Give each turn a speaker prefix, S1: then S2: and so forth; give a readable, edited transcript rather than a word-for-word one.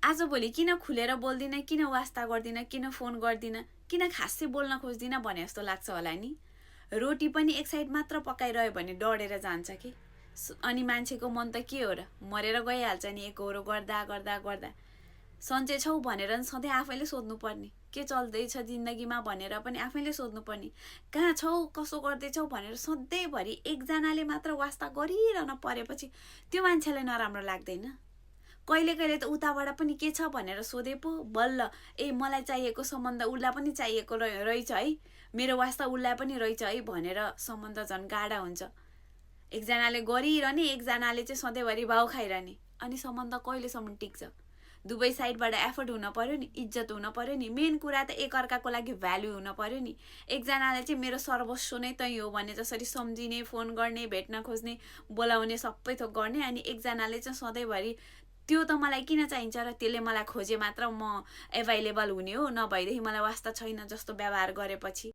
S1: आजभोलि किन खुलेर बोल्दिनँ, किन वास्ता गर्दिनँ, किन फोन गर्दिनँ, किन खासै बोल्न खोज्दिनँ भने जस्तो लाग्छ होला नि। रोटी पनि एक साइड मात्र पकाइरह्यो भने डढेर जान्छ कि। अनि मान्छेको मन त के हो र, मरेर गइहाल्छ नि एकहोरो गर्दा गर्दा गर्दा। सन्चै छौ भनेर सधैँ आफैले सोध्नुपर्ने, के चल्दैछ जिन्दगीमा भनेर पनि आफैले सोध्नुपर्ने, कहाँ छौ कसो गर्दैछौ भनेर सधैँभरि एकजनाले मात्र वास्ता गरिरहन परेपछि त्यो मान्छेलाई नराम्रो लाग्दैन। कहिले कहिले त उताबाट पनि के छ भनेर सोधे पो बल्ल मलाई चाहिएको सम्बन्ध उसलाई पनि चाहिएको रहेछ है, मेरो वास्ता उसलाई पनि रहेछ है भनेर सम्बन्ध झन् गाढा हुन्छ। एकजनाले गरिरहने, एकजनाले चाहिँ सधैँभरि भाउ खाइरहने, अनि सम्बन्ध कहिलेसम्म टिक्छ? दुवै साइडबाट एफर्ट हुन पर्यो नि, इज्जत हुन पर्यो नि, मेन कुरा त एकअर्काको लागि भ्याल्यु हुन पर्यो नि। एकजनाले चाहिँ मेरो सर्वस्व नै तै हो भने जसरी सम्झिने, फोन गर्ने, भेट्न खोज्ने, बोलाउने सबै थोक गर्ने, अनि एकजनाले चाहिँ सधैँभरि त्यो त मलाई किन चाहिन्छ र, त्यसले मलाई खोजे मात्र म एभाइलेबल हुने हो, नभएदेखि मलाई वास्ता छैन जस्तो व्यवहार गरेपछि